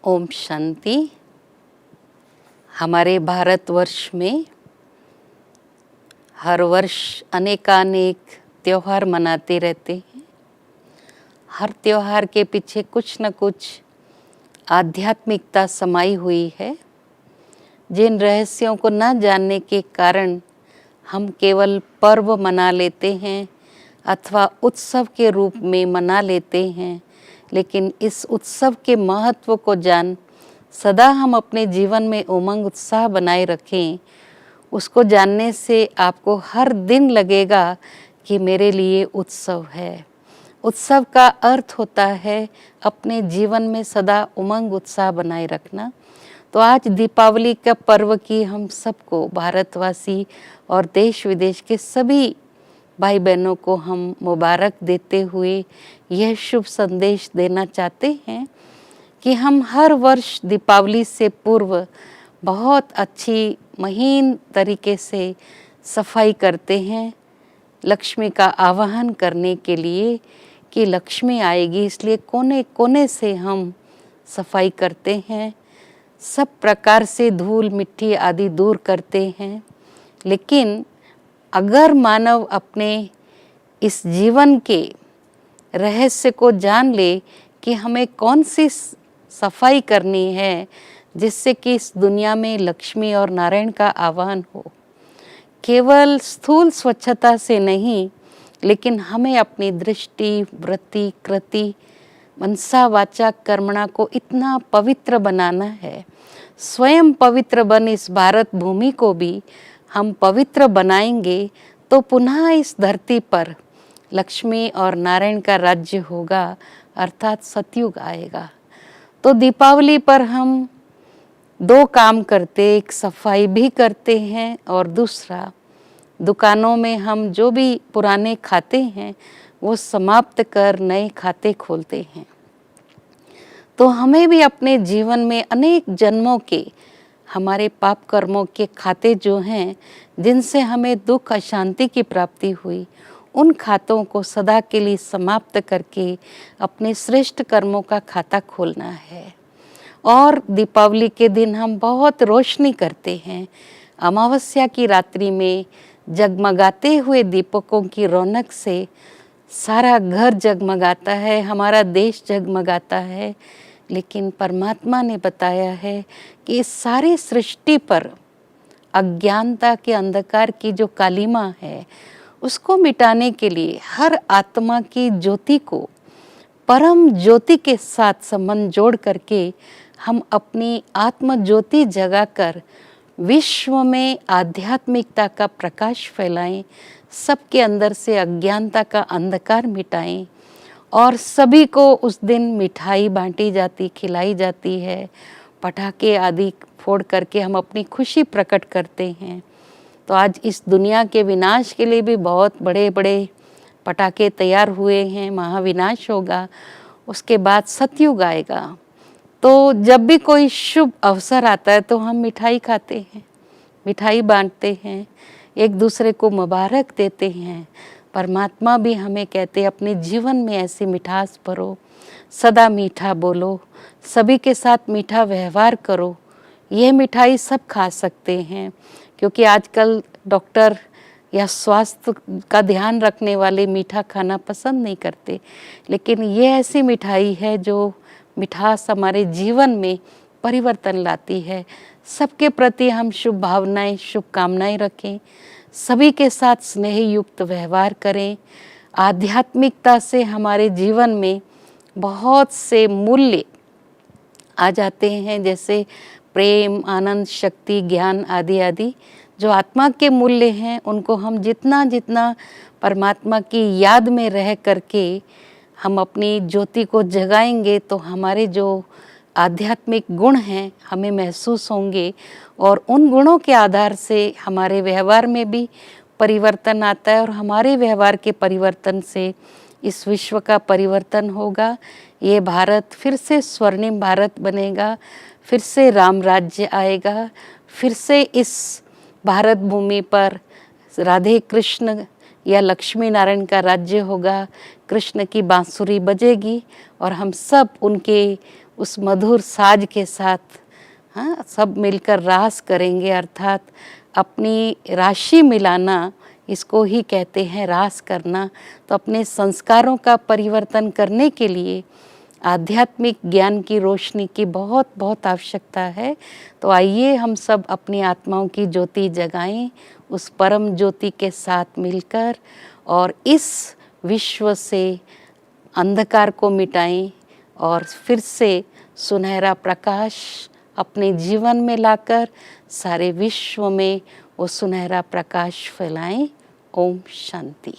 ओम शांति। हमारे भारतवर्ष में हर वर्ष अनेकानेक त्योहार मनाते रहते हैं। हर त्योहार के पीछे कुछ न कुछ आध्यात्मिकता समाई हुई है, जिन रहस्यों को न जानने के कारण हम केवल पर्व मना लेते हैं अथवा उत्सव के रूप में मना लेते हैं। लेकिन इस उत्सव के महत्व को जान सदा हम अपने जीवन में उमंग उत्साह बनाए रखें। उसको जानने से आपको हर दिन लगेगा कि मेरे लिए उत्सव है। उत्सव का अर्थ होता है अपने जीवन में सदा उमंग उत्साह बनाए रखना। तो आज दीपावली का पर्व की हम सबको, भारतवासी और देश विदेश के सभी भाई बहनों को हम मुबारक देते हुए यह शुभ संदेश देना चाहते हैं कि हम हर वर्ष दीपावली से पूर्व बहुत अच्छी महीन तरीके से सफाई करते हैं, लक्ष्मी का आवाहन करने के लिए कि लक्ष्मी आएगी, इसलिए कोने कोने से हम सफाई करते हैं। सब प्रकार से धूल मिट्टी आदि दूर करते हैं। लेकिन अगर मानव अपने इस जीवन के रहस्य को जान ले कि हमें कौन सी सफाई करनी है जिससे कि इस दुनिया में लक्ष्मी और नारायण का आवाहन हो, केवल स्थूल स्वच्छता से नहीं, लेकिन हमें अपनी दृष्टि, वृत्ति, कृति, मनसा, वाचा, कर्मणा को इतना पवित्र बनाना है। स्वयं पवित्र बन इस भारत भूमि को भी हम पवित्र बनाएंगे तो पुनः इस धरती पर लक्ष्मी और नारायण का राज्य होगा, अर्थात सतयुग आएगा। तो दीपावली पर हम दो काम करते, एक सफाई भी करते हैं और दूसरा दुकानों में हम जो भी पुराने खाते हैं वो समाप्त कर नए खाते खोलते हैं। तो हमें भी अपने जीवन में अनेक जन्मों के हमारे पाप कर्मों के खाते जो हैं, जिनसे हमें दुख अशांति की प्राप्ति हुई, उन खातों को सदा के लिए समाप्त करके अपने श्रेष्ठ कर्मों का खाता खोलना है। और दीपावली के दिन हम बहुत रोशनी करते हैं। अमावस्या की रात्रि में जगमगाते हुए दीपकों की रौनक से सारा घर जगमगाता है, हमारा देश जगमगाता है। लेकिन परमात्मा ने बताया है कि इस सारी सृष्टि पर अज्ञानता के अंधकार की जो कालिमा है, उसको मिटाने के लिए हर आत्मा की ज्योति को परम ज्योति के साथ संबंध जोड़ करके हम अपनी आत्म ज्योति जगाकर विश्व में आध्यात्मिकता का प्रकाश फैलाएं, सबके अंदर से अज्ञानता का अंधकार मिटाएं। और सभी को उस दिन मिठाई बांटी जाती, खिलाई जाती है, पटाखे आदि फोड़ करके हम अपनी खुशी प्रकट करते हैं। तो आज इस दुनिया के विनाश के लिए भी बहुत बड़े बड़े पटाखे तैयार हुए हैं। महाविनाश होगा, उसके बाद सतयुग आएगा। तो जब भी कोई शुभ अवसर आता है तो हम मिठाई खाते हैं, मिठाई बांटते हैं, एक दूसरे को मुबारक देते हैं। परमात्मा भी हमें कहते हैं अपने जीवन में ऐसी मिठास भरो, सदा मीठा बोलो, सभी के साथ मीठा व्यवहार करो। यह मिठाई सब खा सकते हैं, क्योंकि आजकल डॉक्टर या स्वास्थ्य का ध्यान रखने वाले मीठा खाना पसंद नहीं करते। लेकिन ये ऐसी मिठाई है जो मिठास हमारे जीवन में परिवर्तन लाती है। सबके प्रति हम शुभ भावनाएं, शुभकामनाएं रखें, सभी के साथ स्नेह युक्त व्यवहार करें। आध्यात्मिकता से हमारे जीवन में बहुत से मूल्य आ जाते हैं, जैसे प्रेम, आनंद, शक्ति, ज्ञान आदि आदि। जो आत्मा के मूल्य हैं उनको हम जितना जितना परमात्मा की याद में रह करके हम अपनी ज्योति को जगाएंगे तो हमारे जो आध्यात्मिक गुण हैं हमें महसूस होंगे, और उन गुणों के आधार से हमारे व्यवहार में भी परिवर्तन आता है, और हमारे व्यवहार के परिवर्तन से इस विश्व का परिवर्तन होगा। ये भारत फिर से स्वर्णिम भारत बनेगा, फिर से राम राज्य आएगा, फिर से इस भारत भूमि पर राधे कृष्ण या लक्ष्मी नारायण का राज्य होगा। कृष्ण की बांसुरी बजेगी और हम सब उनके उस मधुर साज के साथ हाँ सब मिलकर रास करेंगे, अर्थात अपनी राशि मिलाना, इसको ही कहते हैं रास करना। तो अपने संस्कारों का परिवर्तन करने के लिए आध्यात्मिक ज्ञान की रोशनी की बहुत बहुत आवश्यकता है। तो आइए हम सब अपनी आत्माओं की ज्योति जगाएं उस परम ज्योति के साथ मिलकर, और इस विश्व से अंधकार को मिटाएं और फिर से सुनहरा प्रकाश अपने जीवन में लाकर सारे विश्व में वो सुनहरा प्रकाश फैलाएं। ओम शांति।